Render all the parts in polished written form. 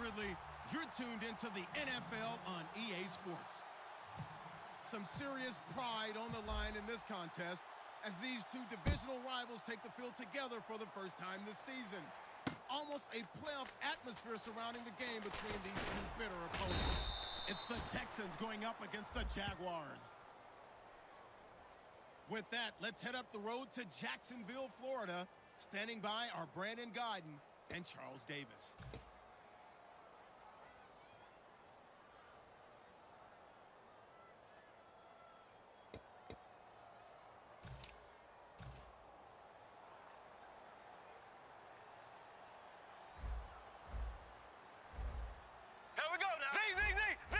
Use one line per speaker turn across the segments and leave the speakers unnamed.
Ridley. You're tuned into the NFL on EA Sports. Some serious pride on the line in this contest as these two divisional rivals take the field together for the first time this season. Almost a playoff atmosphere surrounding the game between these two bitter opponents. It's the Texans going up against the Jaguars. With that, let's head up the road to Jacksonville, Florida. Standing by are Brandon Gaudin and Charles Davis.
Here we go now. Z. Ace.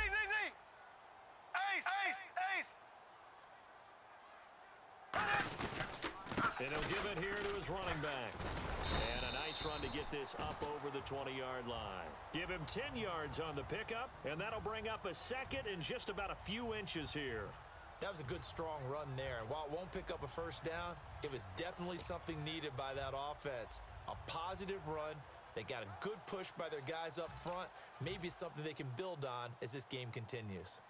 And he'll give it here to his running back. And a nice run to get this up over the 20-yard line. Give him 10 yards on the pickup, and that'll bring up a second and just about a few inches here.
That was a good, strong run there. And while it won't pick up a first down, it was definitely something needed by that offense. A positive run. They got a good push by their guys up front. Maybe something they can build on as this game continues.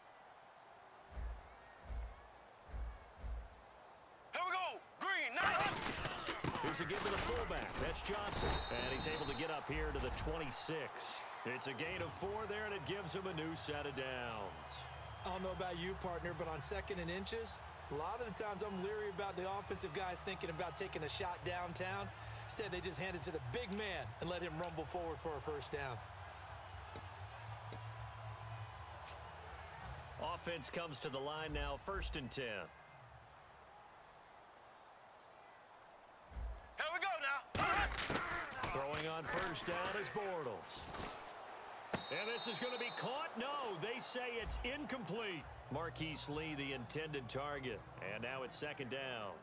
Here we go. Green. Nice.
Here's a give to the fullback. That's Johnson. And he's able to get up here to the 26. It's a gain of 4 there, and it gives him a new set of downs.
I don't know about you, partner, but on 2nd and inches, a lot of the times I'm leery about the offensive guys thinking about taking a shot downtown. Instead, they just hand it to the big man and let him rumble forward for a first down.
Offense comes to the line now, 1st and 10.
Here we go now.
Throwing on first down is Bortles. And this is going to be caught. No, they say it's incomplete. Marquise Lee, the intended target. And now it's 2nd down.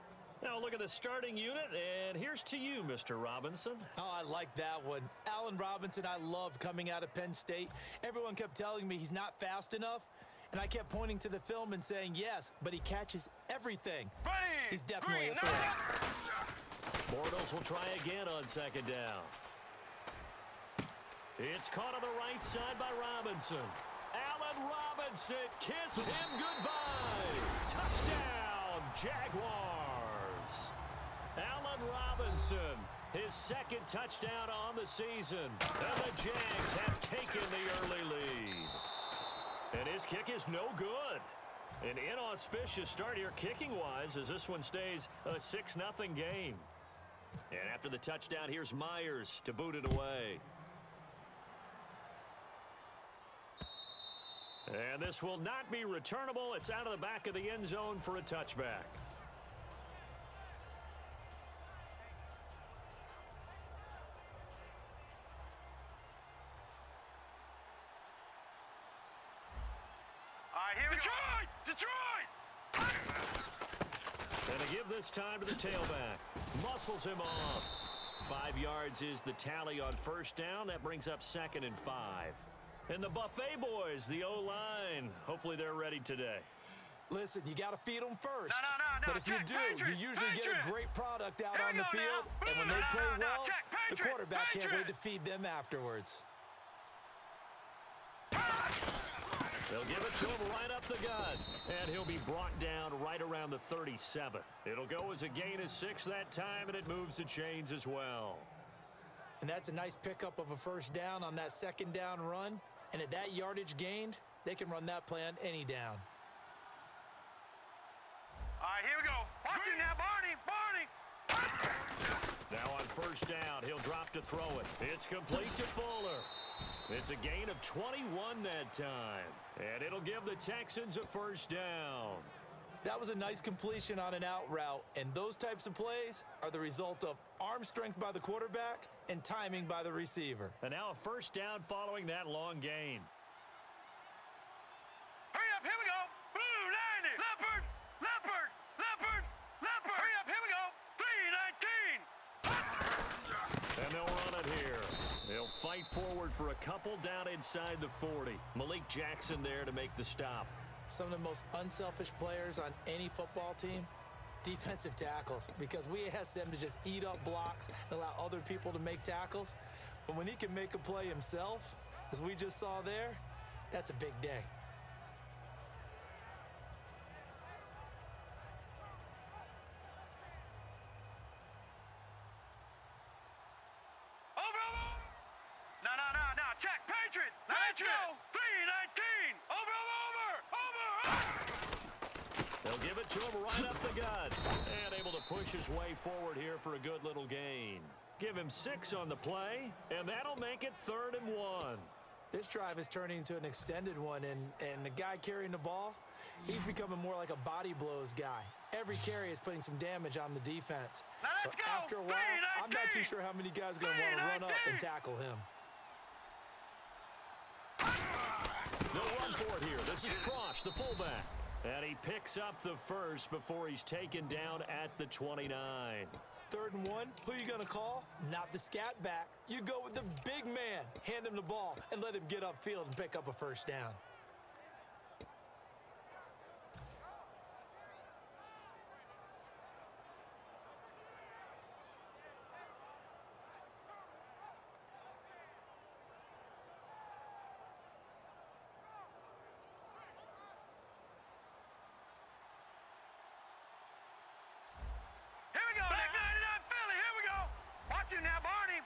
Now look at the starting unit, and here's to you, Mr. Robinson.
Oh, I like that one. Allen Robinson, I love coming out of Penn State. Everyone kept telling me he's not fast enough, and I kept pointing to the film and saying, yes, but he catches everything.
Ready.
He's definitely
Green.
a threat.
Bortles will try again on 2nd down. It's caught on the right side by Robinson. Allen Robinson, kiss him goodbye. Touchdown, Jaguars. Allen Robinson, his 2nd touchdown on the season. And the Jags have taken the early lead. And his kick is no good. An inauspicious start here kicking-wise as this one stays a 6-0 game. And after the touchdown, here's Myers to boot it away. And this will not be returnable. It's out of the back of the end zone for a touchback.
All right, here we go. Detroit.
And to give this time to the tailback. Muscles him off. 5 yards is the tally on first down. That brings up 2nd and 5. And the Buffet boys, the O-line, hopefully they're ready today.
Listen, you got to feed them first.
No.
But if you do, you usually get a great product out on the field. And when they play well, the quarterback can't wait to feed them afterwards.
They'll give it to him right up the gut. And he'll be brought down right around the 37. It'll go as a gain of 6 that time, and it moves the chains as well.
And that's a nice pickup of a first down on that 2nd down run. And at that yardage gained, they can run that play on any down.
All right, here we go. Watch it now, Barney.
Now on first down, he'll drop to throw it. It's complete to Fuller. It's a gain of 21 that time. And it'll give the Texans a first down.
That was a nice completion on an out route, and those types of plays are the result of arm strength by the quarterback and timing by the receiver.
And now a first down following that long gain.
Hurry up, here we go. Blue 90. Leopard. Hurry up, here we go. 319.
And they'll run it here. They'll fight forward for a couple down inside the 40. Malik Jackson there to make the stop.
Some of the most unselfish players on any football team, defensive tackles, because we ask them to just eat up blocks and allow other people to make tackles. But when he can make a play himself, as we just saw there, that's a big day.
No. Check. Patriot. Let's go. 3-19. Over.
They'll give it to him right up the gut. And able to push his way forward here for a good little gain. Give him 6 on the play, and that'll make it 3rd and 1.
This drive is turning into an extended one, and the guy carrying the ball, he's becoming more like a body blows guy. Every carry is putting some damage on the defense.
Now
So
let's go.
after a while, I'm not too sure how many guys are going to want to run up and tackle him.
They'll run for it here. This is Frosch, the fullback. And he picks up the first before he's taken down at the 29.
3rd and 1, who you going to call? Not the scat back. You go with the big man. Hand him the ball and let him get upfield and pick up a first down.
Now, Barney.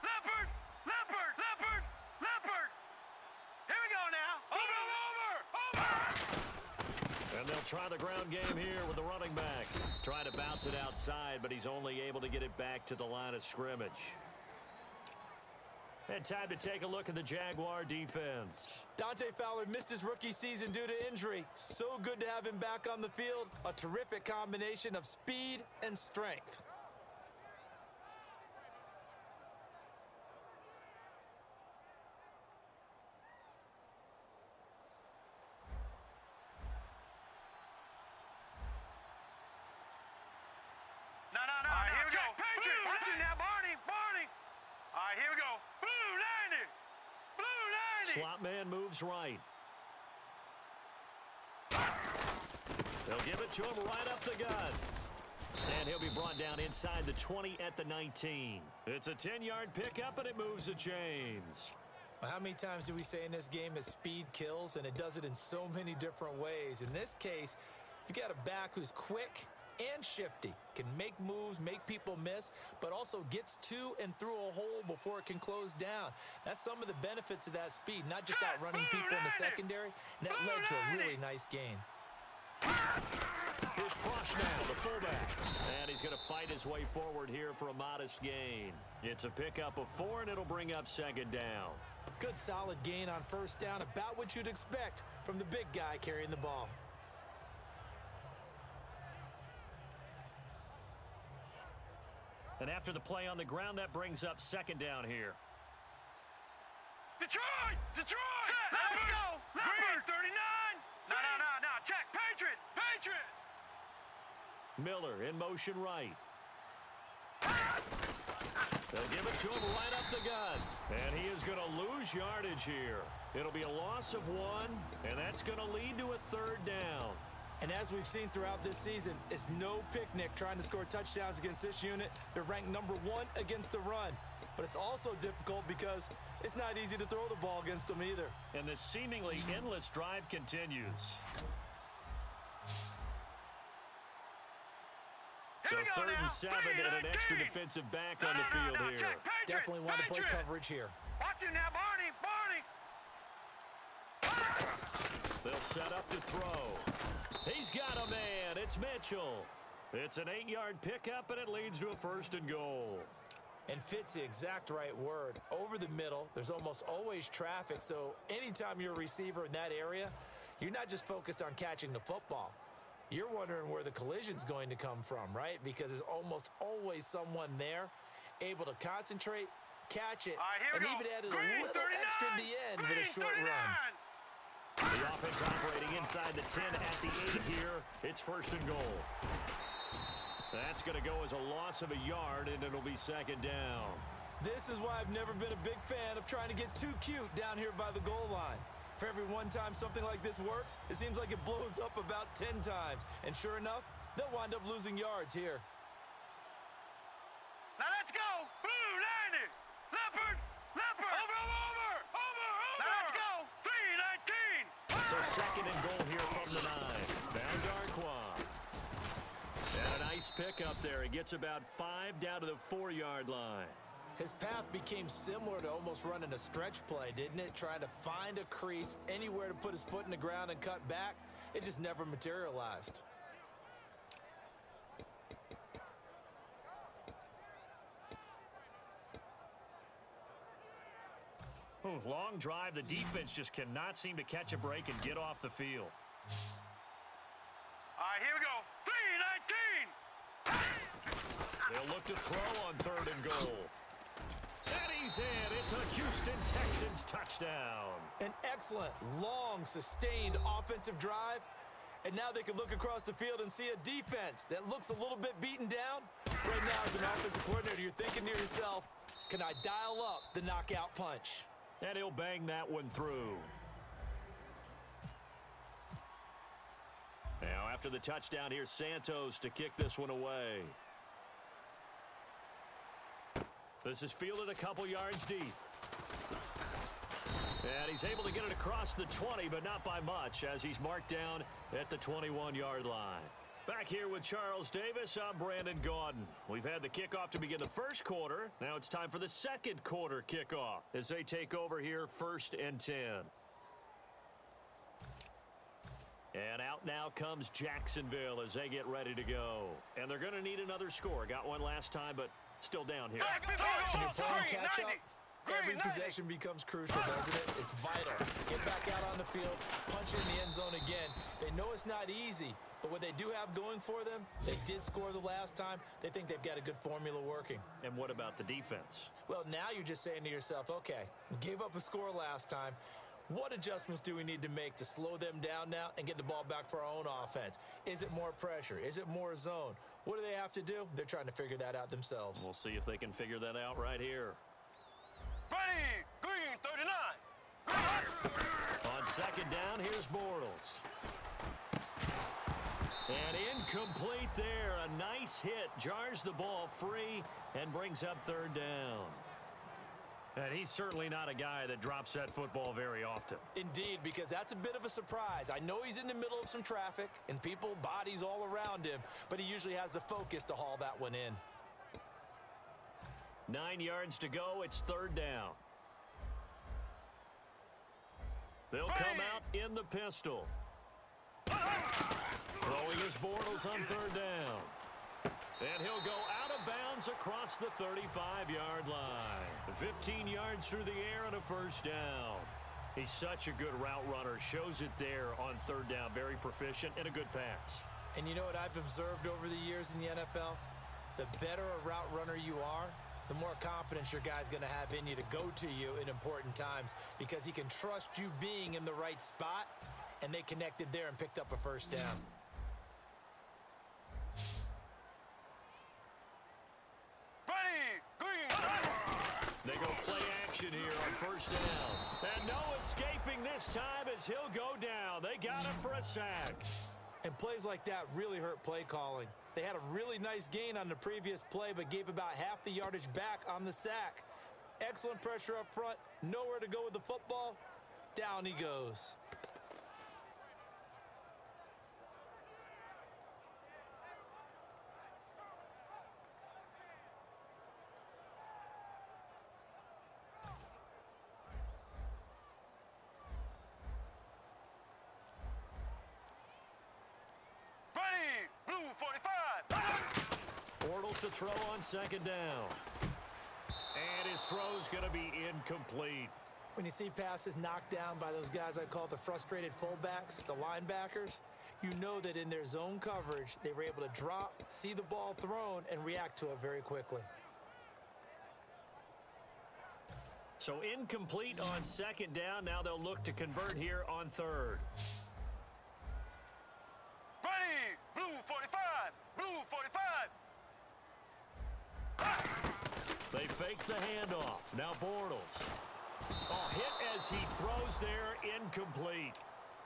Leopard. Here we go now. Over.
And they'll try the ground game here with the running back. Trying to bounce it outside, but he's only able to get it back to the line of scrimmage. And time to take a look at the Jaguar defense.
Dante Fowler missed his rookie season due to injury. So good to have him back on the field. A terrific combination of speed and strength.
No. All right, here we go. Patriot. Watch it now, Barney. All right, here we go. Blue 90.
Slot man moves right. They'll give it to him right up the gut. And he'll be brought down inside the 20 at the 19. It's a 10-yard pickup, and it moves the chains.
Well, how many times do we say in this game that speed kills, and it does it in so many different ways? In this case, you got a back who's quick and shifty, can make moves, make people miss, but also gets to and through a hole before it can close down. That's some of the benefits of that speed, not just outrunning people in the secondary, and that led to a really nice gain.
Here's Frosch now, the fullback. And he's going to fight his way forward here for a modest gain. It's a pickup of 4, and it'll bring up 2nd down.
Good solid gain on 1st down, about what you'd expect from the big guy carrying the ball.
And after the play on the ground, that brings up 2nd down here.
Detroit! Set! Let's go! Leopard! 39! No. Check. Patriot!
Miller in motion right. They'll give it to him right up the gut. And he is going to lose yardage here. It'll be a loss of 1, and that's going to lead to a 3rd down.
And as we've seen throughout this season, it's no picnic trying to score touchdowns against this unit. They're ranked number 1 against the run. But it's also difficult because it's not easy to throw the ball against them either.
And this seemingly endless drive continues. So 3rd and 7 and an extra defensive back on the field here.
Definitely want to play coverage here.
Watch it now, Barney.
They'll set up to throw. He's got a man. It's Mitchell. It's an 8-yard pickup, and it leads to a 1st and goal.
And fit's the exact right word. Over the middle, there's almost always traffic, so anytime you're a receiver in that area, you're not just focused on catching the football. You're wondering where the collision's going to come from, right? Because there's almost always someone there able to concentrate, catch it, and even added a little extra at the end with a short run.
The offense operating inside the 10 at the 8 here. It's 1st and goal. That's going to go as a loss of a yard, and it'll be 2nd down.
This is why I've never been a big fan of trying to get too cute down here by the goal line. For every one time something like this works, it seems like it blows up about 10 times. And sure enough, they'll wind up losing yards here.
Now let's go. Blue 90. Leopard.
So second and goal here from the 9. Now Darquan. And a nice pick up there. He gets about 5 down to the 4-yard line.
His path became similar to almost running a stretch play, didn't it? Trying to find a crease, anywhere to put his foot in the ground and cut back. It just never materialized.
Long drive. The defense just cannot seem to catch a break and get off the field.
All right, here we go. 3-19.
They'll look to throw on 3rd and goal. And he's in. It's a Houston Texans touchdown.
An excellent, long, sustained offensive drive. And now they can look across the field and see a defense that looks a little bit beaten down. Right now, as an offensive coordinator, you're thinking to yourself, can I dial up the knockout punch?
And he'll bang that one through. Now, after the touchdown, here's Santos to kick this one away. This is fielded a couple yards deep. And he's able to get it across the 20, but not by much, as he's marked down at the 21-yard line. Back here with Charles Davis, I'm Brandon Gaudin. We've had the kickoff to begin the first quarter. Now it's time for the second quarter kickoff as they take over here 1st and 10. And out now comes Jacksonville as they get ready to go. And they're going to need another score. Got one last time, but still down here.
When you're playing catch-up, every possession becomes crucial, doesn't it? It's vital. Get back out on the field, punch it in the end zone again. They know it's not easy, but what they do have going for them, they did score the last time. They think they've got a good formula working.
And what about the defense?
Well, now you're just saying to yourself, okay, we gave up a score last time. What adjustments do we need to make to slow them down now and get the ball back for our own offense? Is it more pressure? Is it more zone? What do they have to do? They're trying to figure that out themselves.
We'll see if they can figure that out right here.
Ready, green, 39. Green.
On second down, here's Bortles. And incomplete there. A nice hit. Jars the ball free and brings up 3rd down. And he's certainly not a guy that drops that football very often.
Indeed, because that's a bit of a surprise. I know he's in the middle of some traffic and people, bodies all around him, but he usually has the focus to haul that one in.
9 yards to go. It's 3rd down. They'll come out in the pistol. Throwing his Bortles on 3rd down. And he'll go out of bounds across the 35-yard line. 15 yards through the air and a 1st down. He's such a good route runner. Shows it there on 3rd down. Very proficient and a good pass.
And you know what I've observed over the years in the NFL? The better a route runner you are, the more confidence your guy's going to have in you to go to you in important times because he can trust you being in the right spot, and they connected there and picked up a 1st down.
They go play action here on 1st down. And no escaping this time as he'll go down. They got him for a sack.
And plays like that really hurt play calling. They had a really nice gain on the previous play, but gave about half the yardage back on the sack. Excellent pressure up front. Nowhere to go with the football. Down he goes.
Bortles to throw on 2nd down. And his throw's going to be incomplete.
When you see passes knocked down by those guys I call the frustrated fullbacks, the linebackers, you know that in their zone coverage, they were able to drop, see the ball thrown, and react to it very quickly.
So incomplete on 2nd down. Now they'll look to convert here on 3rd.
Ready, blue 45, blue 45.
They fake the handoff. Now Bortles. Oh, hit as he throws there, incomplete.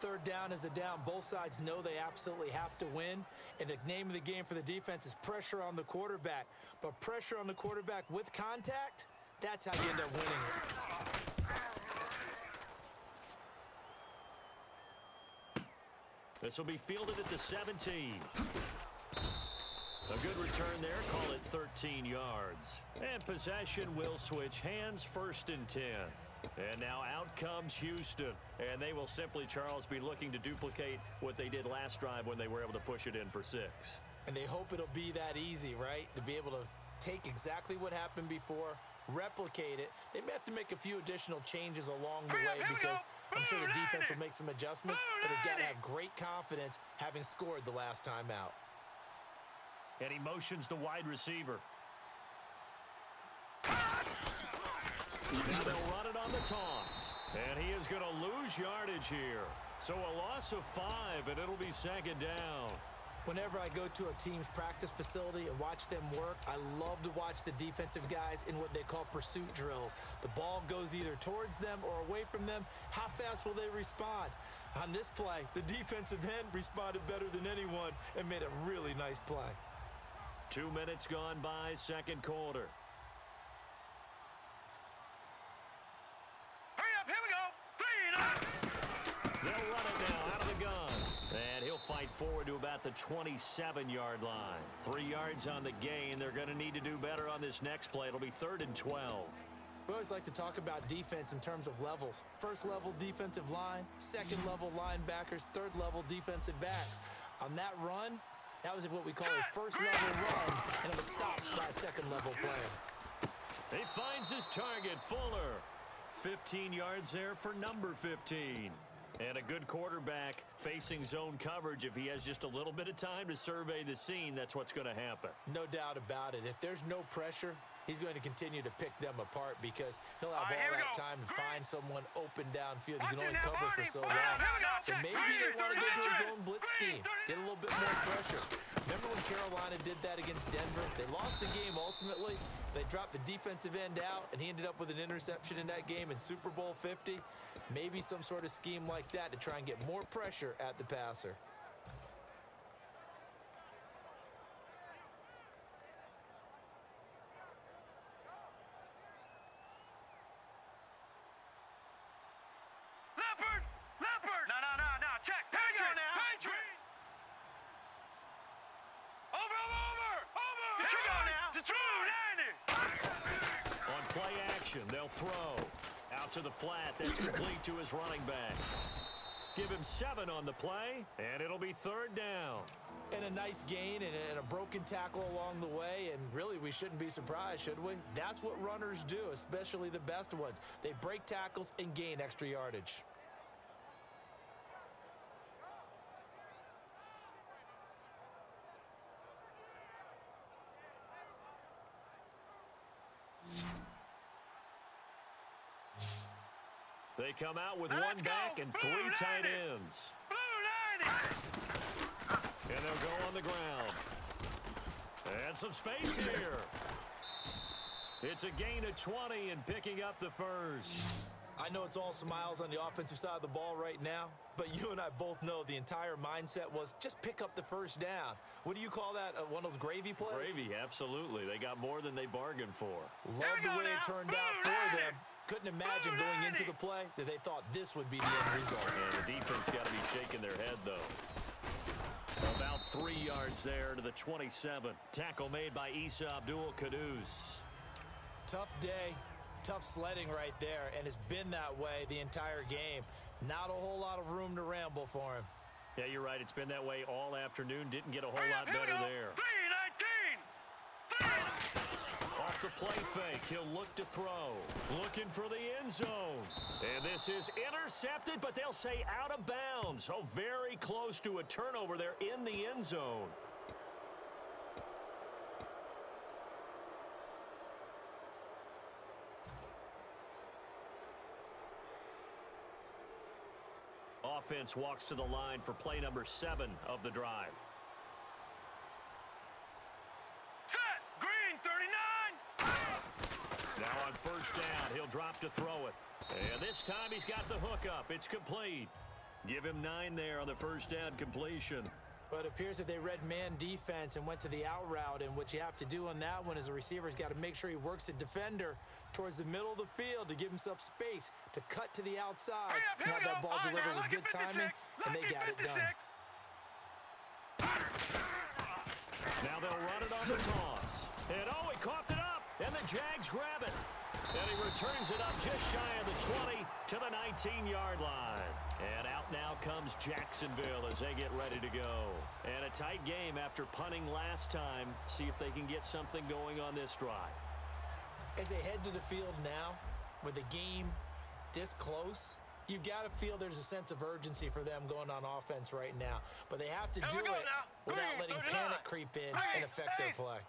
3rd down is the down. Both sides know they absolutely have to win. And the name of the game for the defense is pressure on the quarterback. But pressure on the quarterback with contact, that's how you end up winning it.
This will be fielded at the 17. A good return there. Call it 13 yards. And possession will switch hands, 1st and 10. And now out comes Houston. And they will simply, Charles, be looking to duplicate what they did last drive when they were able to push it in for 6.
And they hope it'll be that easy, right? To be able to take exactly what happened before, replicate it. They may have to make a few additional changes along the way because I'm sure the defense will make some adjustments, but they've got to have great confidence having scored the last time out.
And he motions the wide receiver. Now they'll run it on the toss. And he is going to lose yardage here. So a loss of 5, and it'll be 2nd down.
Whenever I go to a team's practice facility and watch them work, I love to watch the defensive guys in what they call pursuit drills. The ball goes either towards them or away from them. How fast will they respond? On this play, the defensive end responded better than anyone and made a really nice play.
2 minutes gone by, 2nd quarter.
Hurry up, here we go. 3 and out.
They'll run it now out of the gun. And he'll fight forward to about the 27-yard line. 3 yards on the gain. They're going to need to do better on this next play. It'll be 3rd and 12.
We always like to talk about defense in terms of levels. 1st level defensive line, 2nd level linebackers, 3rd level defensive backs. On that run, that was what we call a 1st level run, and it was stopped by a 2nd level player.
He finds his target, Fuller. 15 yards there for number 15. And a good quarterback facing zone coverage. If he has just a little bit of time to survey the scene, that's what's going to happen.
No doubt about it. If there's no pressure, he's going to continue to pick them apart because he'll have all that time to find someone open downfield. You can only cover for so long. So maybe they want to go to his own blitz scheme, get a little bit more pressure. Remember when Carolina did that against Denver? They lost the game ultimately. They dropped the defensive end out, and he ended up with an interception in that game in Super Bowl 50. Maybe some sort of scheme like that to try and get more pressure at the passer.
Leopard! No, check. Patriot now. Patriot! Over!
Detroit! On play action, they'll throw. Out to the flat, that's complete to his running back. Give him 7 on the play, and it'll be 3rd down.
And a nice gain and a broken tackle along the way, and really we shouldn't be surprised, should we? That's what runners do, especially the best ones. They break tackles and gain extra yardage.
They come out with 1 back and 3 tight ends. And they'll go on the ground. And some space here. It's a gain of 20 and picking up the 1st.
I know it's all smiles on the offensive side of the ball right now, but you and I both know the entire mindset was just pick up the 1st down. What do you call that? One of those gravy plays?
Gravy, absolutely. They got more than they bargained for.
Love the way it turned out for them. Couldn't imagine going into the play that they thought this would be the end result.
And the defense got to be shaking their head, though. About 3 yards there to the 27. Tackle made by Issa Abdul-Quddus.
Tough day, tough sledding right there, and it's been that way the entire game. Not a whole lot of room to ramble for him.
Yeah, you're right. It's been that way all afternoon. Didn't get a whole lot better there.
3-19!
Off the play fake, he'll look to throw. Looking for the end zone. And this is intercepted, but they'll say out of bounds. Oh, very close to a turnover there in the end zone. Offense walks to the line for play number 7 of the drive.
Set! Green, 39!
Now on 1st down, he'll drop to throw it. And this time he's got the hook up. It's complete. Give him 9 there on the 1st down completion.
But it appears that they read man defense and went to the out route, and what you have to do on that one is the receiver's got to make sure he works the defender towards the middle of the field to give himself space to cut to the outside and have that ball delivered with good timing, and they got it done.
Now they'll run it on the toss. And oh, he coughed it up. And the Jags grab it. And he returns it up just shy of the 20 to the 19-yard line. And out now comes Jacksonville as they get ready to go. And a tight game after punting last time. See if they can get something going on this drive.
As they head to the field now, with the game this close, you've got to feel there's a sense of urgency for them going on offense right now. But they have to do it without letting panic creep in and affect their play.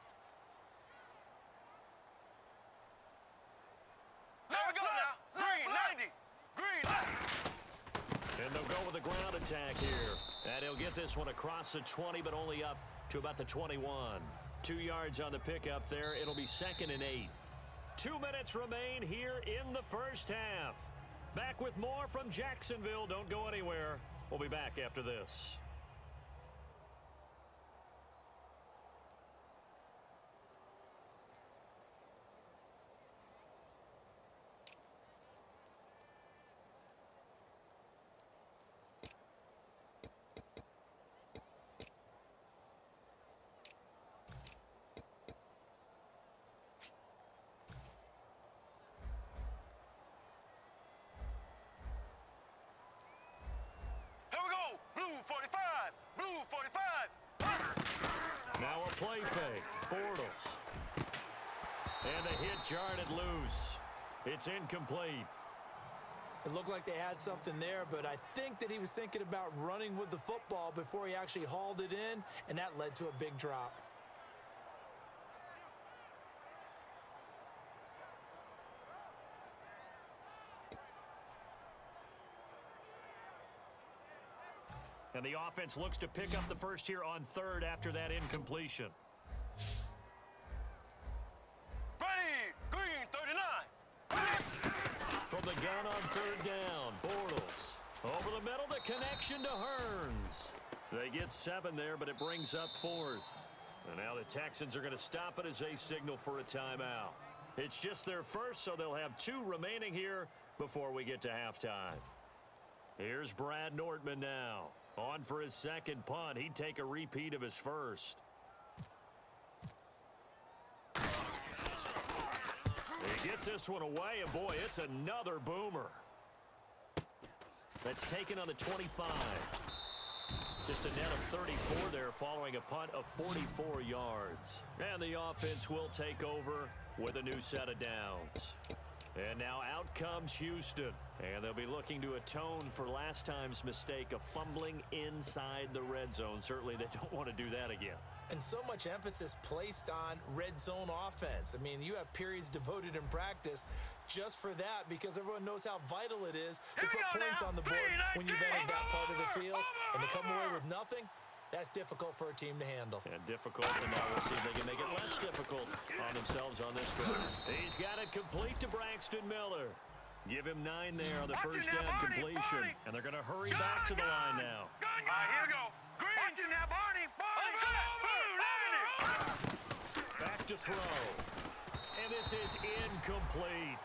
There we go now. Green, 90. Green.
And they'll go with a ground attack here. And he'll get this one across the 20, but only up to about the 21. 2 yards on the pickup there. It'll be 2nd and 8. 2 minutes remain here in the first half. Back with more from Jacksonville. Don't go anywhere. We'll be back after this. Now a play fake. Bortles. And a hit jarred it loose. It's incomplete.
It looked like they had something there, but I think that he was thinking about running with the football before he actually hauled it in, and that led to a big drop.
And the offense looks to pick up the first here on 3rd after that incompletion.
Ready, Green, 39.
From the gun on 3rd down, Bortles. Over the middle, the connection to Hearns. They get 7 there, but it brings up 4th. And now the Texans are going to stop it as they signal for a timeout. It's just their first, so they'll have 2 remaining here before we get to halftime. Here's Brad Nortman now. On for his 2nd punt. He'd take a repeat of his first. He gets this one away, and boy, it's another boomer. That's taken on the 25. Just a net of 34 there following a punt of 44 yards. And the offense will take over with a new set of downs. And now out comes Houston. And they'll be looking to atone for last time's mistake of fumbling inside the red zone. Certainly they don't want to do that again.
And so much emphasis placed on red zone offense. I mean, you have periods devoted in practice just for that because everyone knows how vital it is to put points on the board when you've entered that part of the field. And to come away with nothing, that's difficult for a team to handle.
And difficult, and now we'll see if they can make it less difficult on themselves on this drive. He's got it complete to Braxton Miller. Give him 9 there on the first down completion. And they're going to hurry back to the line now.
All right, here we go. Green. Watch him now, Barney.
Back to throw. And this is incomplete.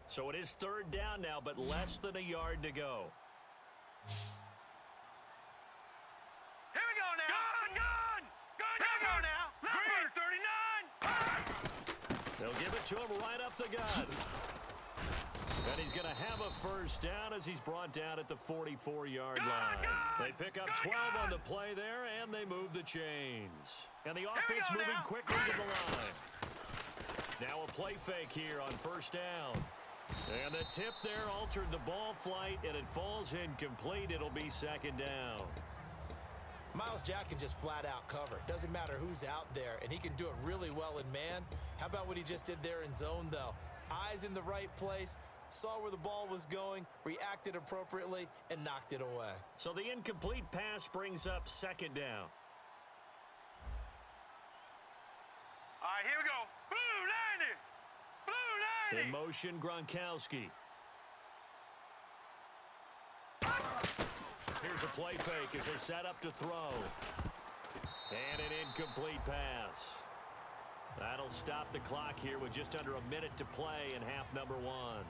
So it is 3rd down now, but less than a yard to go.
Here we go now. Gun. Here we go now. Green, 39.
They'll give it to him right up the gut. And he's going to have a first down as he's brought down at the 44-yard line. They pick up 12 on the play there, and they move the chains. And the offense moving quickly to the line. Now a play fake here on first down. And the tip there altered the ball flight, and it falls incomplete. It'll be 2nd down.
Myles Jack can just flat out cover. Doesn't matter who's out there, and he can do it really well in man. How about what he just did there in zone, though? Eyes in the right place, saw where the ball was going, reacted appropriately, and knocked it away.
So the incomplete pass brings up 2nd down.
All right, here we go. Blue 90. Blue 90.
In motion, Gronkowski. Here's a play fake as they set up to throw. And an incomplete pass. That'll stop the clock here with just under a minute to play in half number one.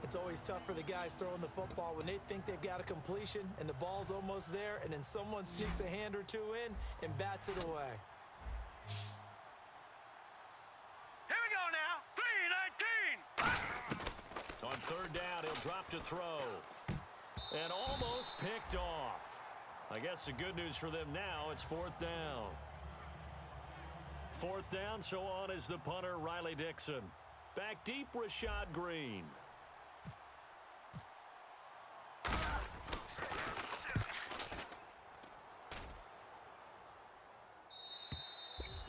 It's always tough for the guys throwing the football when they think they've got a completion and the ball's almost there, and then someone sneaks a hand or two in and bats it away.
Here we go now. 3-19.
On third down, he'll drop to throw. And almost picked off. I guess the good news for them now, it's fourth down. Fourth down, so on is the punter, Riley Dixon. Back deep, Rashad Green.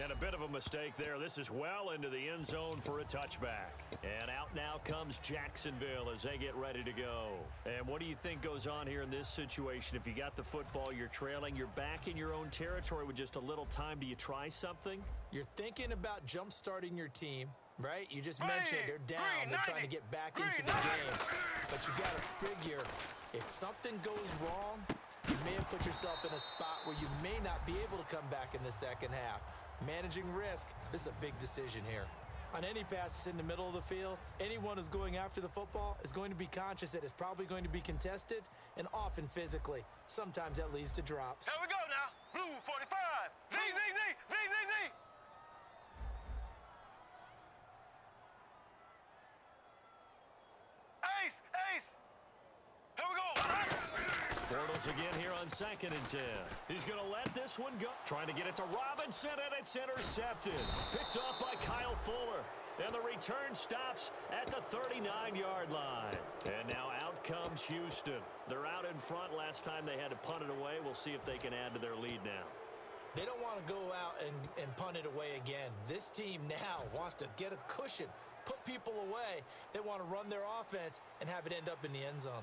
And a bit of a mistake there. This is well into the end zone for a touchback. And out now comes Jacksonville as they get ready to go. And what do you think goes on here in this situation? If you got the football, you're trailing, you're back in your own territory with just a little time. Do you try something?
You're thinking about jump-starting your team, right? You just mentioned they're down. They're trying to get back into the game. But you got to figure, if something goes wrong, you may have put yourself in a spot where you may not be able to come back in the second half. Managing risk, this is a big decision here. On any passes in the middle of the field, anyone who's going after the football is going to be conscious that it's probably going to be contested and often physically. Sometimes that leads to drops.
Here we go now. Blue 45. Z, Z, Z, Z, Z, Z. Ace, ace. Here we go.
Bortles again here on 2nd and 10. He's going to let this one go. Trying to get it to Robinson, and it's intercepted. Picked off by Kyle Fuller. And the return stops at the 39-yard line. And now out comes Houston. They're out in front. Last time they had to punt it away. We'll see if they can add to their lead now.
They don't want to go out and punt it away again. This team now wants to get a cushion, put people away. They want to run their offense and have it end up in the end zone.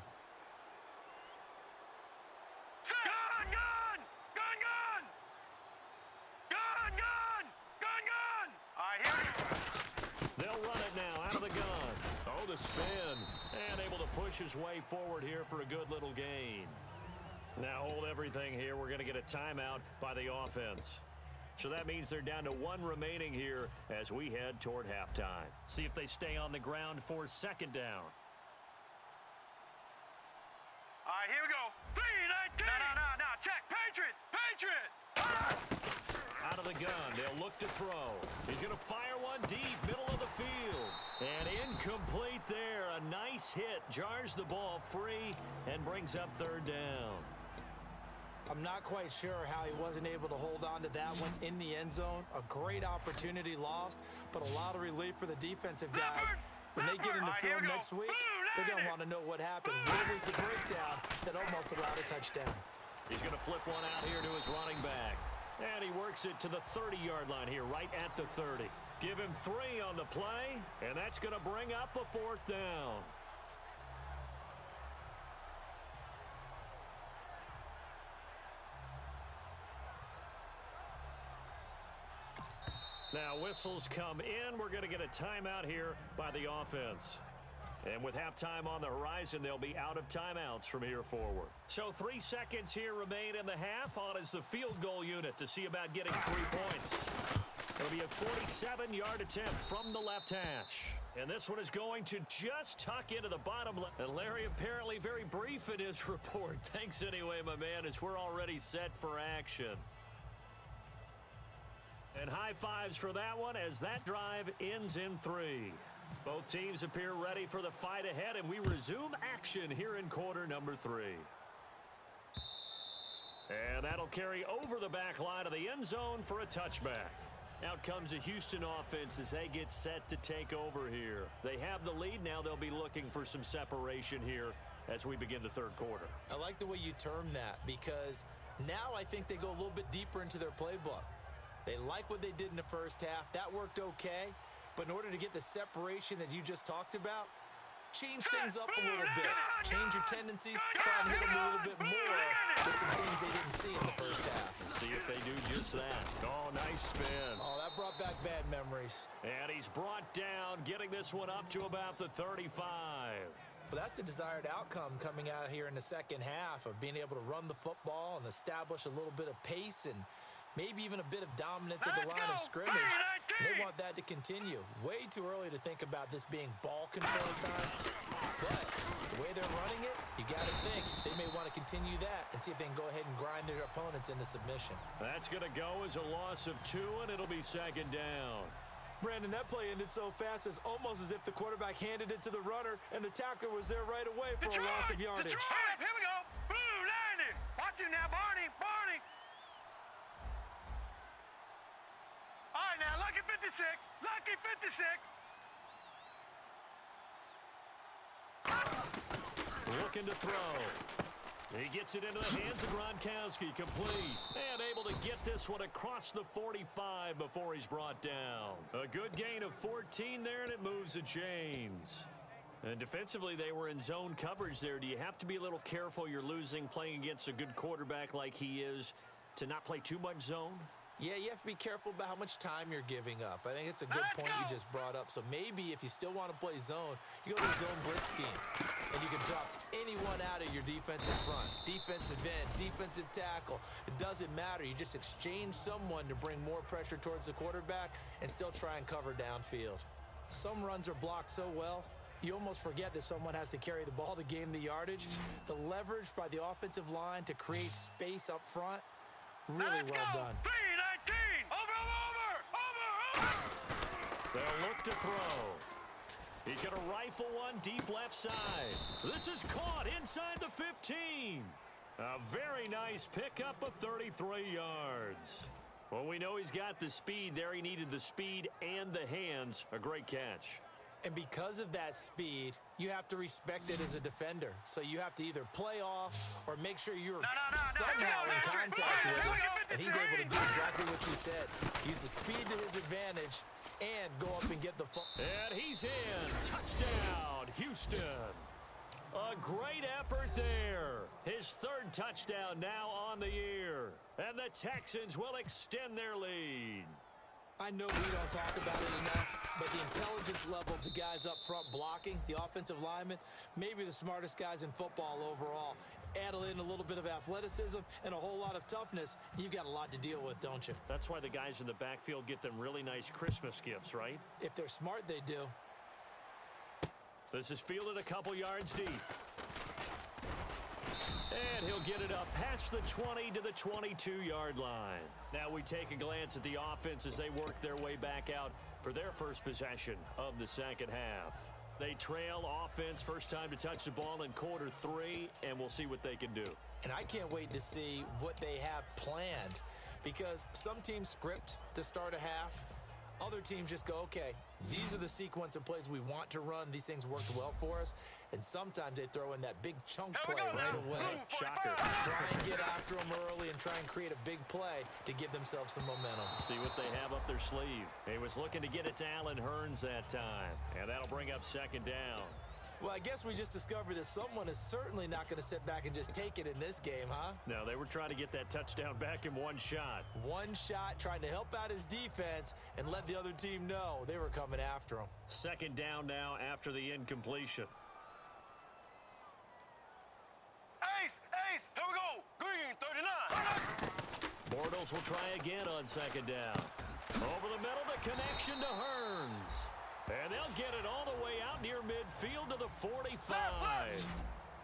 Gun, gun! Gun, gun! Gun, gun! Gun, gun! All right, here we go.
They'll run it now out of the gun. Oh, the spin. And able to push his way forward here for a good little gain. Now hold everything here. We're going to get a timeout by the offense. So that means they're down to one remaining here as we head toward halftime. See if they stay on the ground for 2nd down.
All right, here we go. 3-19. No. Check. Patriot.
Out of the gun. They'll look to throw. He's going to fire one deep, middle of the field. And incomplete there. A nice hit. Jars the ball free and brings up 3rd down.
I'm not quite sure how he wasn't able to hold on to that one in the end zone. A great opportunity lost, but a lot of relief for the defensive guys. When they get in the field next week, they're going to want to know what happened. Where was the breakdown that almost allowed a touchdown?
He's going to flip one out here to his running back. And he works it to the 30-yard line here, right at the 30. Give him 3 on the play, and that's going to bring up a 4th down. Now whistles come in. We're going to get a timeout here by the offense. And with halftime on the horizon, they'll be out of timeouts from here forward. So 3 seconds here remain in the half. On is the field goal unit to see about getting 3 points. It'll be a 47-yard attempt from the left hash. And this one is going to just tuck into the bottom left. And Larry apparently very brief in his report. Thanks anyway, my man, as we're already set for action. And high fives for that one as that drive ends in 3. Both teams appear ready for the fight ahead, and we resume action here in quarter number 3. And that'll carry over the back line of the end zone for a touchback. Out comes the Houston offense as they get set to take over here. They have the lead. Now they'll be looking for some separation here as we begin the 3rd quarter.
I like the way you term that because now I think they go a little bit deeper into their playbook. They like what they did in the first half. That worked okay. But in order to get the separation that you just talked about, change things up a little bit. Change your tendencies. Try and hit them a little bit more with some things they didn't see in the first half.
See if they do just that. Oh, nice spin.
Oh, that brought back bad memories. memories.
And he's brought down, getting this one up to about the 35.
But that's the desired outcome coming out here in the second half of being able to run the football and establish a little bit of pace and maybe even a bit of dominance at the line of scrimmage. And they want that to continue. Way too early to think about this being ball control time. But the way they're running it, you got to think they may want to continue that and see if they can go ahead and grind their opponents into submission.
That's going to go as a loss of 2, and it'll be second down.
Brandon, that play ended so fast, it's almost as if the quarterback handed it to the runner and the tackler was there right away for a loss of yardage.
Detroit, here we go. Blue landing. Watch him now, Barney. All right, now, lucky 56. Lucky 56.
Looking to throw. He gets it into the hands of Gronkowski, complete, and able to get this one across the 45 before he's brought down. A good gain of 14 there, and it moves the chains. And defensively, they were in zone coverage there. Do you have to be a little careful? You're losing playing against a good quarterback like he is to not play too much zone?
Yeah, you have to be careful about how much time you're giving up. I think it's a good point you just brought up. So maybe if you still want to play zone, you go to the zone blitz scheme. And you can drop anyone out of your defensive front. Defensive end, defensive tackle. It doesn't matter. You just exchange someone to bring more pressure towards the quarterback and still try and cover downfield. Some runs are blocked so well, you almost forget that someone has to carry the ball to gain the yardage. The leverage by the offensive line to create space up front, really well done.
3-19. Over.
They'll look to throw. He's going to rifle one deep left side. This is caught inside the 15. A very nice pickup of 33 yards. Well, we know he's got the speed there. He needed the speed and the hands. A great catch.
And because of that speed, you have to respect it as a defender. So you have to either play off or make sure you're somehow in contact with him. And he's able to do exactly what you said. Use the speed to his advantage and go up and get the ball.
And he's in. Touchdown, Houston. A great effort there. His third touchdown now on the year. And the Texans will extend their lead.
I know we don't talk about it enough, but the intelligence level of the guys up front blocking, the offensive linemen, maybe the smartest guys in football overall. Add in a little bit of athleticism and a whole lot of toughness, you've got a lot to deal with, don't you?
That's why the guys in the backfield get them really nice Christmas gifts, right?
If they're smart, they do.
This is fielded a couple yards deep. And he'll get it up past the 20 to the 22-yard line. Now we take a glance at the offense as they work their way back out for their first possession of the second half. They trail offense, first time to touch the ball in quarter 3, and we'll see what they can do.
And I can't wait to see what they have planned, because some teams script to start a half. Other teams just go, okay, these are the sequence of plays we want to run. These things worked well for us. And sometimes they throw in that big chunk play right away.
Shocker.
Try and get after them early and try and create a big play to give themselves some momentum.
See what they have up their sleeve. He was looking to get it to Allen Hurns that time. And that'll bring up second down.
Well, I guess we just discovered that someone is certainly not going to sit back and just take it in this game, huh?
No, they were trying to get that touchdown back in one shot.
One shot, trying to help out his defense and let the other team know they were coming after him.
Second down now after the incompletion.
Ace, here we go. Green, 39.
Bortles will try again on second down. Over the middle, the connection to Hurns. And they'll get it all the way out near midfield to the 45.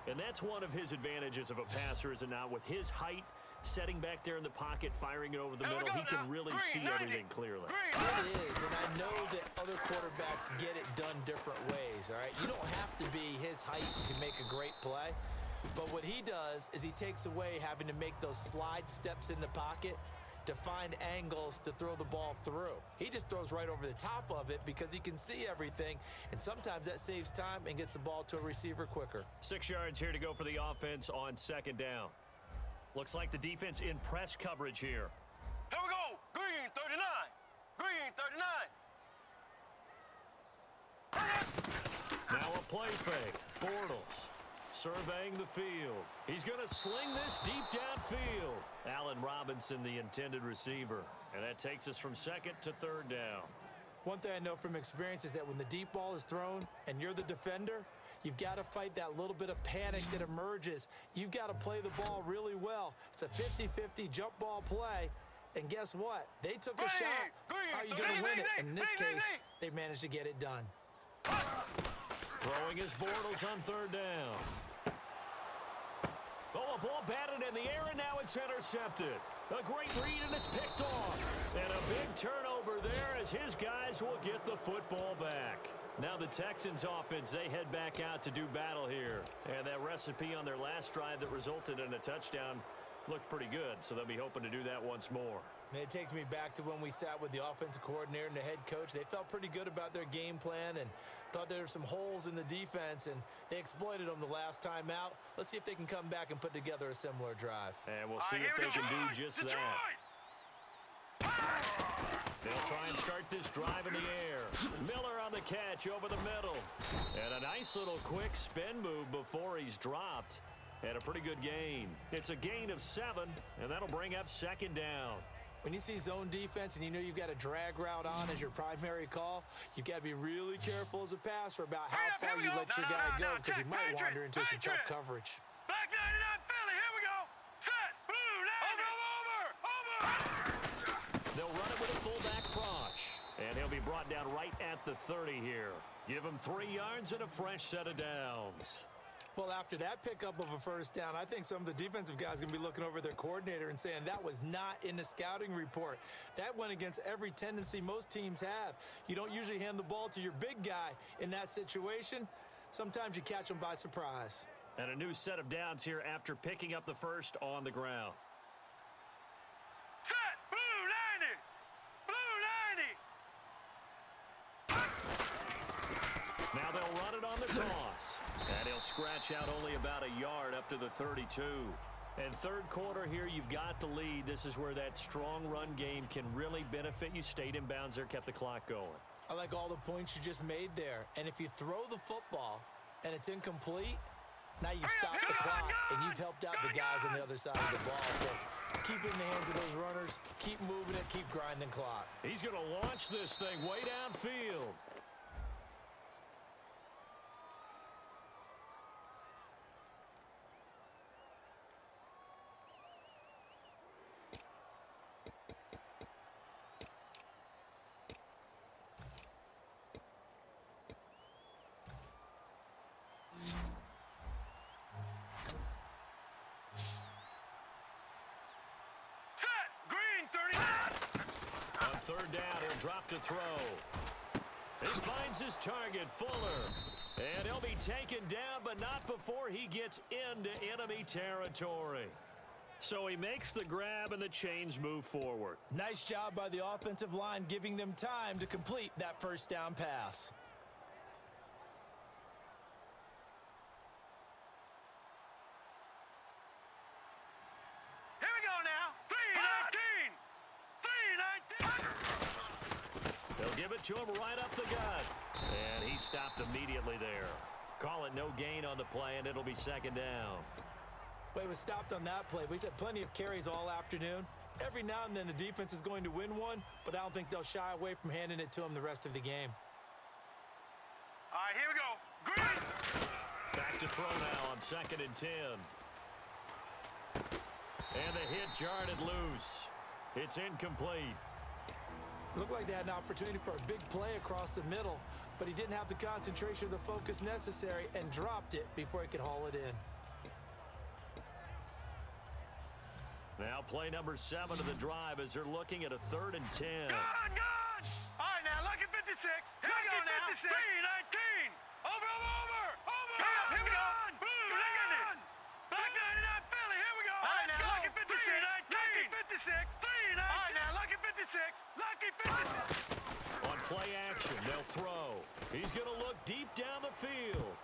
And that's one of his advantages of a passer, is it not? With his height, setting back there in the pocket, firing it over the middle, he can really see everything clearly.
It is, and I know that other quarterbacks get it done different ways, all right? You don't have to be his height to make a great play. But what he does is he takes away having to make those slide steps in the pocket to find angles to throw the ball through. He just throws right over the top of it because he can see everything, and sometimes that saves time and gets the ball to a receiver quicker.
6 yards here to go for the offense on second down. Looks like the defense in press coverage here.
Here we go. Green, 39. Green, 39.
Now a play fake. Bortles surveying the field. He's going to sling this deep downfield. Allen Robinson, the intended receiver. And that takes us from second to third down.
One thing I know from experience is that when the deep ball is thrown and you're the defender, you've got to fight that little bit of panic that emerges. You've got to play the ball really well. It's a 50-50 jump ball play. And guess what? They took a shot. How are you going to win it? In this case, they managed to get it done.
Throwing his Bortles on third down. Oh, a ball batted in the air, and now it's intercepted. A great read, and it's picked off. And a big turnover there as his guys will get the football back. Now the Texans offense, they head back out to do battle here. And that recipe on their last drive that resulted in a touchdown looked pretty good, so they'll be hoping to do that once more.
And it takes me back to when we sat with the offensive coordinator and the head coach. They felt pretty good about their game plan and thought there were some holes in the defense, and they exploited them the last time out. Let's see if they can come back and put together a similar drive.
And we'll see if they can do just that. They'll try and start this drive in the air. Miller on the catch over the middle. And a nice little quick spin move before he's dropped. And a pretty good gain. It's a gain of 7, and that'll bring up second down.
When you see zone defense and you know you've got a drag route on as your primary call, you've got to be really careful as a passer about how far you let your guy go because he might wander into some tough coverage.
Back 99 Philly, here we go. Set, blue, over.
They'll run it with a fullback Proch. And he'll be brought down right at the 30 here. Give him 3 yards and a fresh set of downs.
Well, after that pickup of a first down, I think some of the defensive guys are going to be looking over their coordinator and saying that was not in the scouting report. That went against every tendency most teams have. You don't usually hand the ball to your big guy in that situation. Sometimes you catch them by surprise.
And a new set of downs here after picking up the first on the ground.
Set, blue 90. Blue 90.
Now they'll run it on the toss. And he'll scratch out only about a yard up to the 32. And third quarter here, you've got the lead. This is where that strong run game can really benefit you. Stayed in bounds there, kept the clock going.
I like all the points you just made there. And if you throw the football and it's incomplete, now you stop the clock and you've helped out the guys on the other side of the ball. So keep it in the hands of those runners. Keep moving it. Keep grinding clock.
He's going to launch this thing way downfield. Third down, he'll drop to throw. He finds his target, Fuller. And he'll be taken down, but not before he gets into enemy territory. So he makes the grab and the chains move forward.
Nice job by the offensive line giving them time to complete that first down pass.
Here we go now. 3-19.
They'll give it to him right up the gut. And he stopped immediately there. Call it no gain on the play, and it'll be second down.
Well, he was stopped on that play. He's had plenty of carries all afternoon. Every now and then the defense is going to win one, but I don't think they'll shy away from handing it to him the rest of the game.
All right, here we go. Green.
Back to throw now on 2nd and 10. And the hit jarred it loose. It's incomplete.
Looked like they had an opportunity for a big play across the middle, but he didn't have the concentration or the focus necessary and dropped it before he could haul it in.
Now play number 7 of the drive as they're looking at a 3rd and 10.
Gone! All right, now, lucky 56. Here we go now. 3-19. Over. Here we go. Blue, gone. Back 99 Philly. Here we go. All right, now, lucky 56. 3-19. lucky 56. 3-19. All right, now, lucky 56. Lucky 56.
On play action, they'll throw. He's going to look deep down the field.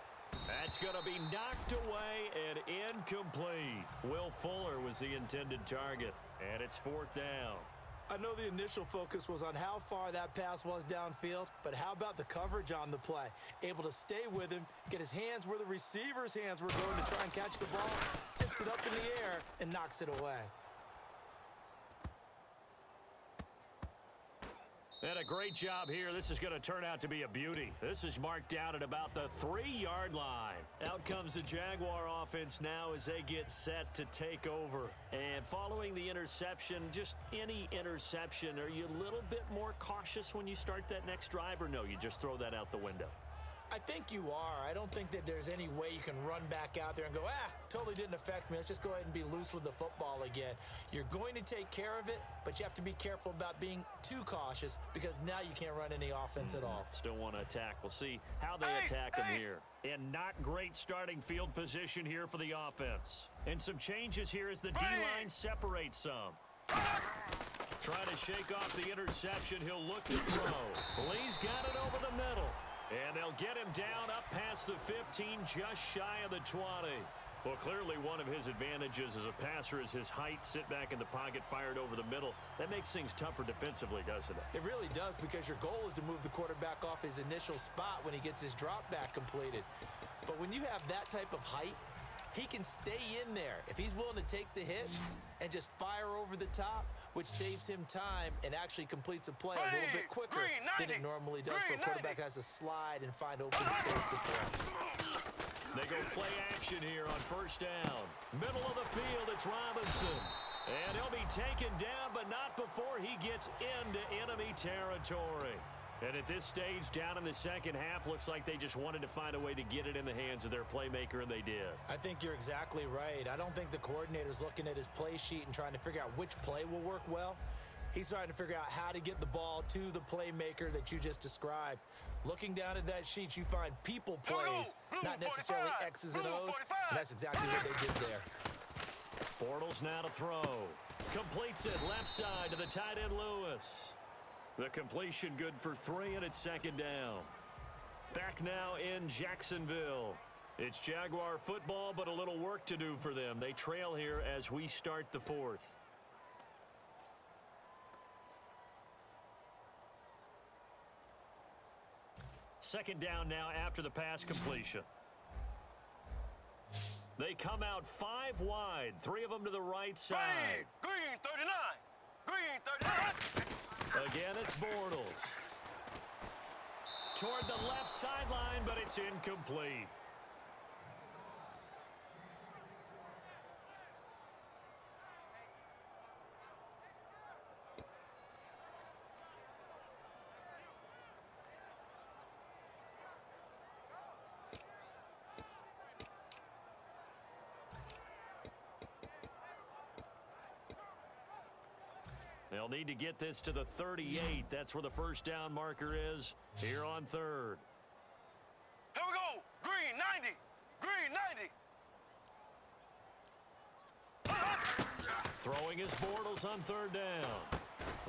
That's going to be knocked away and incomplete. Will Fuller was the intended target, and it's 4th down.
I know the initial focus was on how far that pass was downfield, but how about the coverage on the play? Able to stay with him, get his hands where the receiver's hands were going to try and catch the ball, tips it up in the air, and knocks it away.
And a great job here. This is going to turn out to be a beauty. This is marked out at about the 3-yard line. Out comes the Jaguar offense now as they get set to take over. And following the interception, just any interception, are you a little bit more cautious when you start that next drive, or no, you just throw that out the window?
I think you are. I don't think that there's any way you can run back out there and go, totally didn't affect me. Let's just go ahead and be loose with the football again. You're going to take care of it, but you have to be careful about being too cautious because now you can't run any offense at all.
Still want to attack. We'll see how they attack them here. And not great starting field position here for the offense. And some changes here as the D-line separates some. Trying to shake off the interception. He'll look to throw. Lee's got it over the middle. And they'll get him down up past the 15, just shy of the 20. Well, clearly one of his advantages as a passer is his height. Sit back in the pocket, fired over the middle. That makes things tougher defensively, doesn't it?
It really does, because your goal is to move the quarterback off his initial spot when he gets his drop back completed. But when you have that type of height, he can stay in there. If he's willing to take the hits and just fire over the top, which saves him time and actually completes a play a little bit quicker than it normally does. So a quarterback has to slide and find open space to throw.
They go play action here on first down. Middle of the field, it's Robinson. And he'll be taken down, but not before he gets into enemy territory. And at this stage, down in the second half, looks like they just wanted to find a way to get it in the hands of their playmaker, and they did.
I think you're exactly right. I don't think the coordinator's looking at his play sheet and trying to figure out which play will work well. He's trying to figure out how to get the ball to the playmaker that you just described. Looking down at that sheet, you find people plays, not necessarily X's and O's, and that's exactly what they did there.
Bortles now to throw. Completes it left side to the tight end Lewis. The completion good for 3, and it's second down. Back now in Jacksonville. It's Jaguar football, but a little work to do for them. They trail here as we start the 4th. Second down now after the pass completion. They come out 5 wide, 3 of them to the right side.
Green 39. Green 39.
Again, it's Bortles. Toward the left sideline, but it's incomplete. They'll need to get this to the 38. That's where the first down marker is here on 3rd.
Here we go. Green 90. Green 90.
Throwing his Bortles on 3rd down.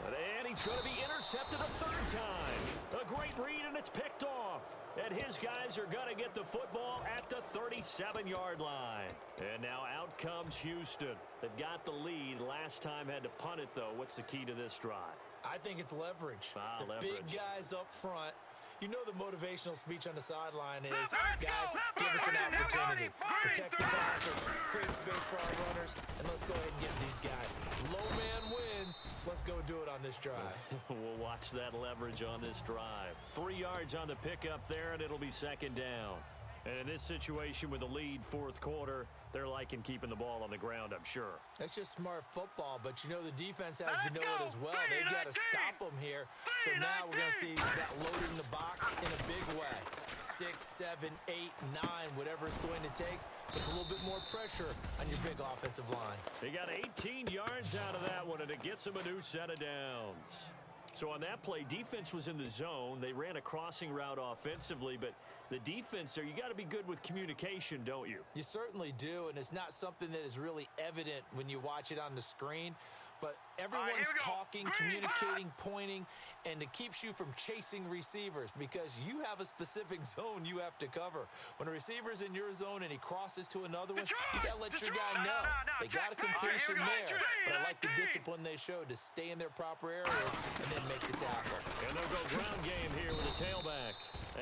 And he's going to be intercepted a 3rd time. A great read, and it's picked off. And his guys are going to get the football at the 37-yard line. And now out comes Houston. They've got the lead. Last time had to punt it, though. What's the key to this drive?
I think it's leverage.
Leverage.
Big guys up front. You know the motivational speech on the sideline is, guys, give us an opportunity. Protect the passer, create space for our runners, and let's go ahead and give these guys. Low man wins. Let's go do it on this drive.
We'll watch that leverage on this drive. 3 yards on the pickup there, and it'll be second down. And in this situation with the lead 4th quarter, they're liking keeping the ball on the ground, I'm sure.
That's just smart football, but you know the defense has to know it as well. They've got to stop them here. So now we're going to see that loading the box in a big way. 6, 7, 8, 9, whatever it's going to take. Puts a little bit more pressure on your big offensive line.
They got 18 yards out of that one, and it gets them a new set of downs. So on that play, defense was in the zone. They ran a crossing route offensively, but the defense there, you got to be good with communication, don't you?
You certainly do, and it's not something that is really evident when you watch it on the screen. But everyone's talking, communicating, pointing, and it keeps you from chasing receivers because you have a specific zone you have to cover. When a receiver's in your zone and he crosses to another one, you got to let your guy know. They got a completion there, but I like the discipline they showed to stay in their proper areas and then make the tackle.
And they'll go ground game here with a tailback.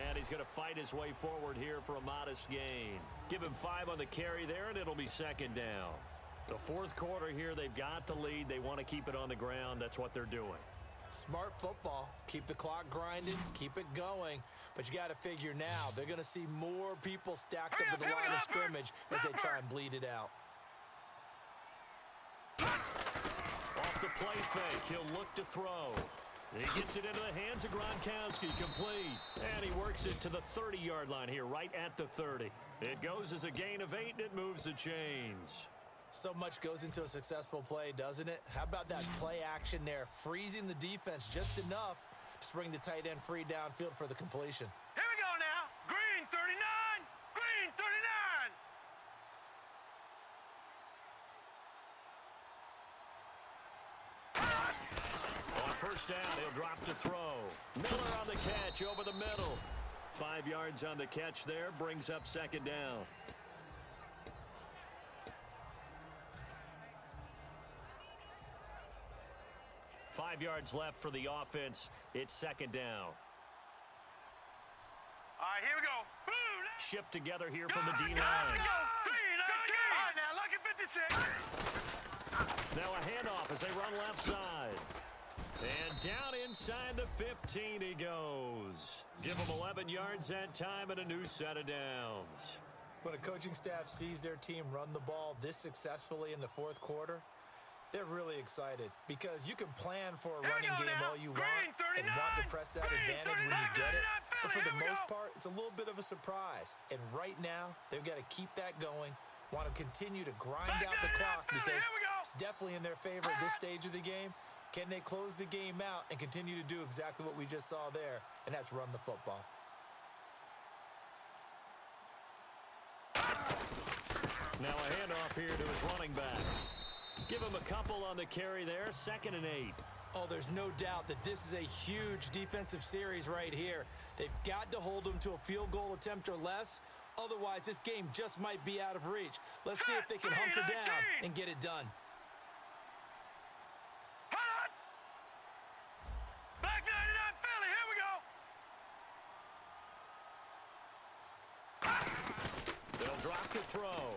And he's going to fight his way forward here for a modest gain. Give him 5 on the carry there, and it'll be second down. The 4th quarter here, they've got the lead. They want to keep it on the ground. That's what they're doing.
Smart football. Keep the clock grinding, keep it going. But you got to figure now, they're going to see more people stacked up at the line of scrimmage as they try and bleed it out.
Off the play fake, he'll look to throw. He gets it into the hands of Gronkowski, complete. And he works it to the 30-yard line here, right at the 30. It goes as a gain of 8, and it moves the chains.
So much goes into a successful play, doesn't it? How about that play action there, freezing the defense just enough to bring the tight end free downfield for the completion.
Here we go now. Green 39. Green 39.
On first down, he'll drop to throw. Miller on the catch over the middle. 5 yards on the catch there, brings up second down. Five yards left for the offense. It's second down.
All right, here we go. Blue.
Shift together here from the
Let's
D-line.
go. Green 19. All right, now look at 56.
Now a handoff as they run left side. And down inside the 15 he goes. Give him 11 yards that time and a new set of downs.
When a coaching staff sees their team run the ball this successfully in the fourth quarter, they're really excited because you can plan for a running game all you want and want to press that advantage when you get it. But for the most part, it's a little bit of a surprise. And right now, they've got to keep that going, want to continue to grind out the clock because it's definitely in their favor at this stage of the game. Can they close the game out and continue to do exactly what we just saw there, and that's run the football.
Now a handoff here to his running back. Give him a couple on the carry there, 2nd and 8.
Oh, there's no doubt that this is a huge defensive series right here. They've got to hold them to a field goal attempt or less. Otherwise, this game just might be out of reach. Let's see if they can hunker down and get it done.
Back 99 Philly, here we go.
They'll drop to throw.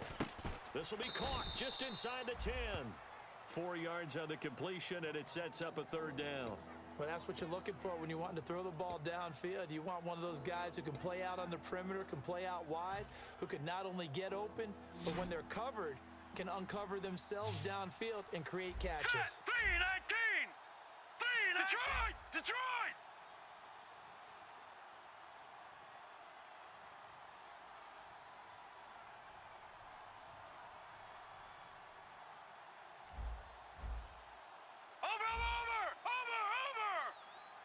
This will be caught just inside the 10. 4 yards on the completion, and it sets up a third down.
Well, that's what you're looking for when you want to throw the ball downfield. You want one of those guys who can play out on the perimeter, can play out wide, who can not only get open, but when they're covered, can uncover themselves downfield and create catches.
3-19. 3-19. Detroit.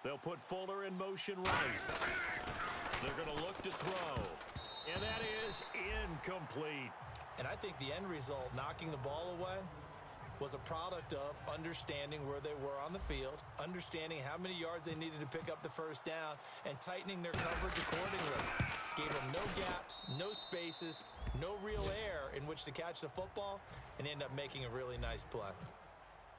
They'll put Fuller in motion right. They're going to look to throw. And that is incomplete.
And I think the end result, knocking the ball away, was a product of understanding where they were on the field, understanding how many yards they needed to pick up the first down, and tightening their coverage accordingly. Gave them no gaps, no spaces, no real air in which to catch the football, and end up making a really nice play.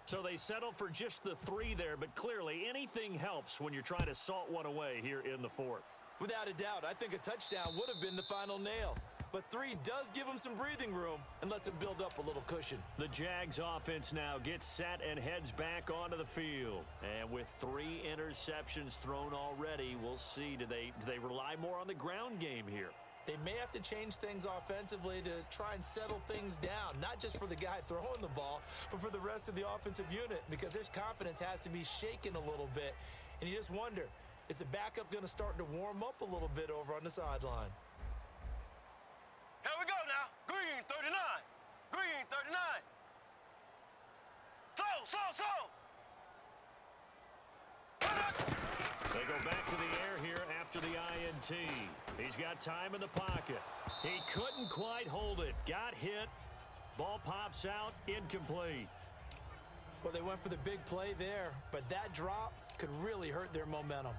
So they settled for just the 3 there, but clearly anything helps when you're trying to salt one away here in the 4th.
Without a doubt, I think a touchdown would have been the final nail. But 3 does give them some breathing room and lets them build up a little cushion.
The Jags offense now gets set and heads back onto the field. And with 3 interceptions thrown already, we'll see, do they rely more on the ground game here?
They may have to change things offensively to try and settle things down, not just for the guy throwing the ball, but for the rest of the offensive unit, because their confidence has to be shaken a little bit. And you just wonder, is the backup going to start to warm up a little bit over on the sideline?
Here we go now. Green 39. Green 39.
They go back to the air here after the INT. He's got time in the pocket. He couldn't quite hold it. Got hit. Ball pops out. Incomplete.
Well, they went for the big play there, but that drop could really hurt their momentum.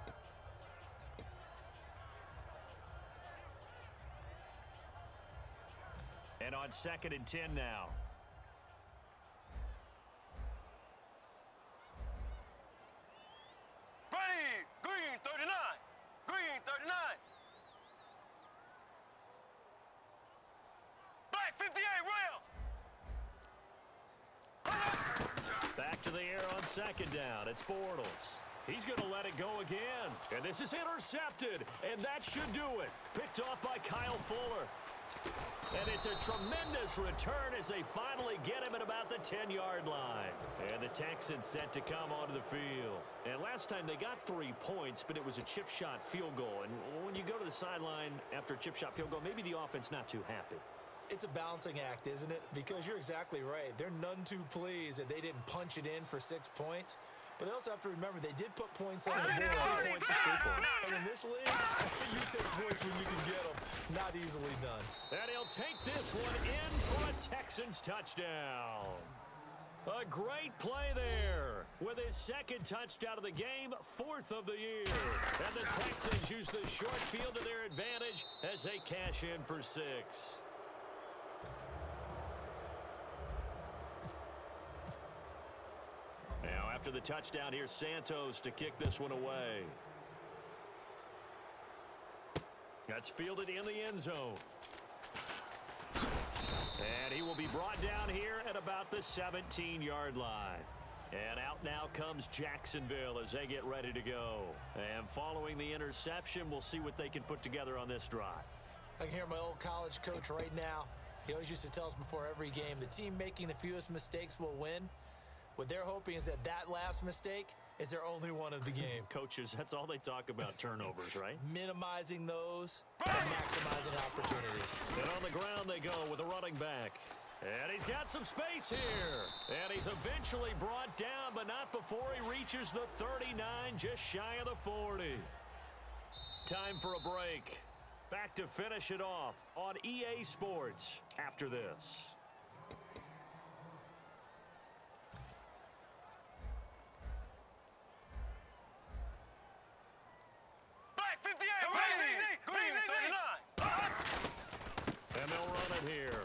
And on 2nd and 10 now.
Ready. Green 39. Green 39. Black 58 rail.
Back to the air on 2nd down. It's Bortles. He's going to let it go again. And this is intercepted. And that should do it. Picked off by Kyle Fuller. And it's a tremendous return as they finally get him at about the 10-yard line. And the Texans set to come onto the field. And last time they got 3 points, but it was a chip shot field goal. And when you go to the sideline after a chip shot field goal, maybe the offense not too happy.
It's a balancing act, isn't it? Because you're exactly right. They're none too pleased that they didn't punch it in for 6 points. But they also have to remember they did put points on the board. And in this league, you take points when you can get them. Not easily done.
And he'll take this one in for a Texans touchdown. A great play there. With his second touchdown of the game, 4th of the year. And the Texans use the short field to their advantage as they cash in for 6. Now, after the touchdown, here's Santos to kick this one away. That's fielded in the end zone. And he will be brought down here at about the 17-yard line. And out now comes Jacksonville as they get ready to go. And following the interception, we'll see what they can put together on this drive.
I can hear my old college coach right now. He always used to tell us before every game, the team making the fewest mistakes will win. What they're hoping is that last mistake is their only one of the game.
Coaches, that's all they talk about, turnovers, right?
Minimizing those and maximizing opportunities.
And on the ground they go with a running back. And he's got some space here. And he's eventually brought down, but not before he reaches the 39, just shy of the 40. Time for a break. Back to finish it off on EA Sports after this.
Black 58, green 39.
And they'll run it here.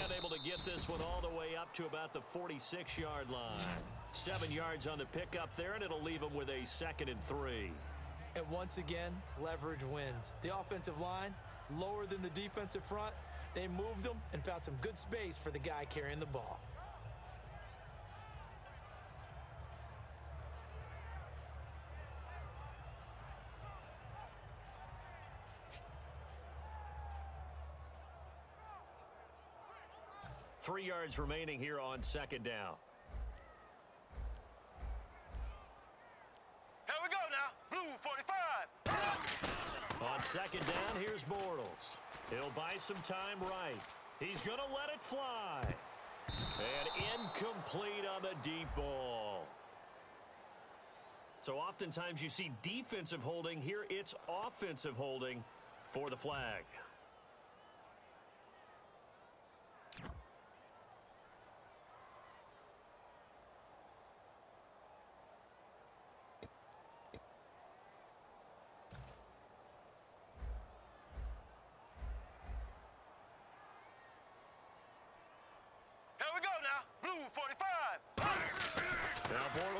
And able to get this one all the way up to about the 46-yard line. 7 yards on the pickup there, and it'll leave them with a 2nd and 3.
And once again, leverage wins. The offensive line, lower than the defensive front. They moved them and found some good space for the guy carrying the ball.
Three yards remaining here on 2nd down.
Here we go now. Blue 45.
On 2nd down, here's Bortles. He'll buy some time right. He's going to let it fly. And incomplete on the deep ball. So oftentimes you see defensive holding. Here it's offensive holding for the flag.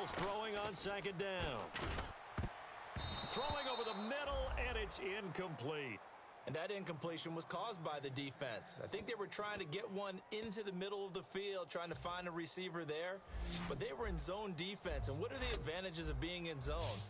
Throwing on 2nd down. Throwing over the middle, and it's incomplete.
And that incompletion was caused by the defense. I think they were trying to get one into the middle of the field, trying to find a receiver there. But they were in zone defense. And what are the advantages of being in zone?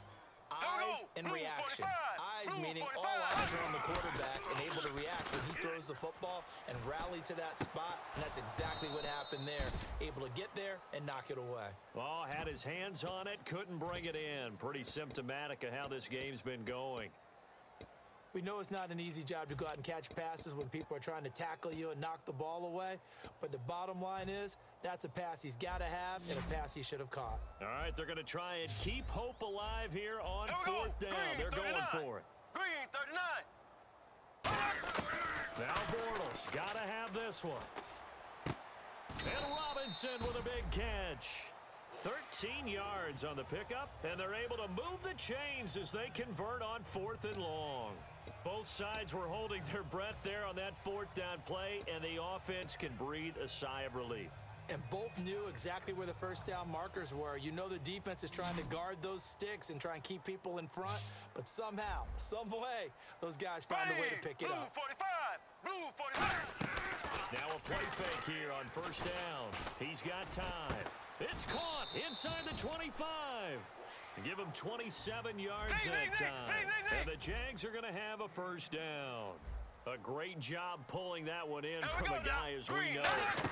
Eyes and reaction. Eyes meaning all eyes are on the quarterback and able to react when he throws the football and rally to that spot. And that's exactly what happened there. Able to get there and knock it away.
Oh, had his hands on it, couldn't bring it in. Pretty symptomatic of how this game's been going.
We know it's not an easy job to go out and catch passes when people are trying to tackle you and knock the ball away. But the bottom line is, that's a pass he's got to have and a pass he should have caught.
All right, they're going to try and keep hope alive here on 4th down. They're going for it.
Green 39.
Now Bortles got to have this one. And Robinson with a big catch. 13 yards on the pickup, and they're able to move the chains as they convert on 4th and long. Both sides were holding their breath there on that 4th down play, and the offense can breathe a sigh of relief.
And both knew exactly where the first down markers were. You know the defense is trying to guard those sticks and try and keep people in front, but somehow, some way, those guys found a way to pick it up.
Blue 45.
Now a play fake here on 1st down. He's got time. It's caught inside the 25. Give him 27 yards that time. And the Jags are going to have a first down. A great job pulling that one in from a guy, as we know,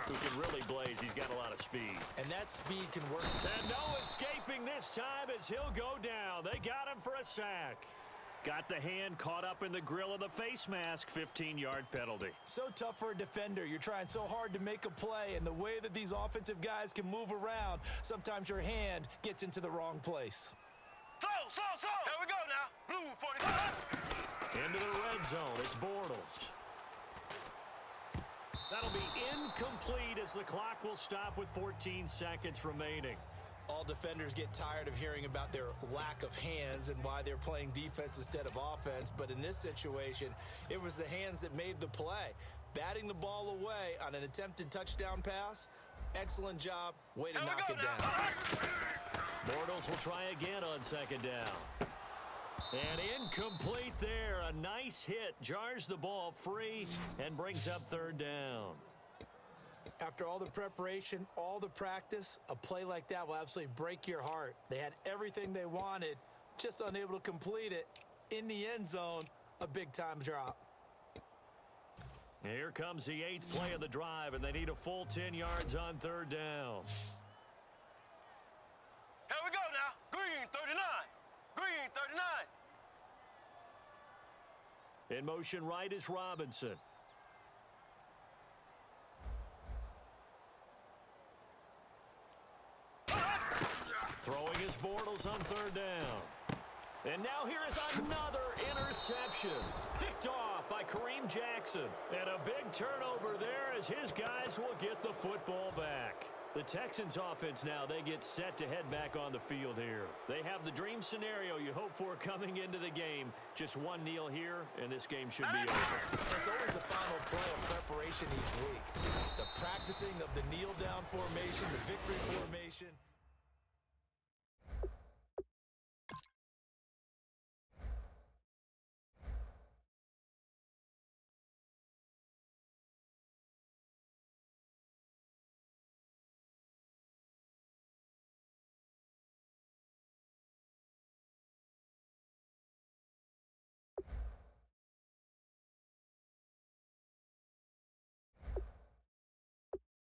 who can really blaze. He's got a lot of speed.
And that speed can work.
And no escaping this time as he'll go down. They got him for a sack. Got the hand caught up in the grill of the face mask. 15-yard penalty.
So tough for a defender. You're trying so hard to make a play, and the way that these offensive guys can move around, sometimes your hand gets into the wrong place.
Slow. Here we go now. Blue 45.
Into the red zone. It's Bortles. That'll be incomplete as the clock will stop with 14 seconds remaining.
All defenders get tired of hearing about their lack of hands and why they're playing defense instead of offense. But in this situation, it was the hands that made the play. Batting the ball away on an attempted touchdown pass. Excellent job. Way to knock it down.
Bortles will try again on second down. And incomplete there. A nice hit. Jars the ball free and brings up third down.
After all the preparation, all the practice, a play like that will absolutely break your heart. They had everything they wanted, just unable to complete it. In the end zone, a big-time drop.
Here comes the 8th play of the drive, and they need a full 10 yards on third down.
Here we go now. Green 39. Green 39.
In motion right is Robinson. Throwing his Bortles on third down. And now here is another interception. Picked off by Kareem Jackson. And a big turnover there as his guys will get the football back. The Texans offense now, they get set to head back on the field here. They have the dream scenario you hope for coming into the game. Just one kneel here, and this game should be over.
It's always the final play of preparation each week. The practicing of the kneel-down formation, the victory formation.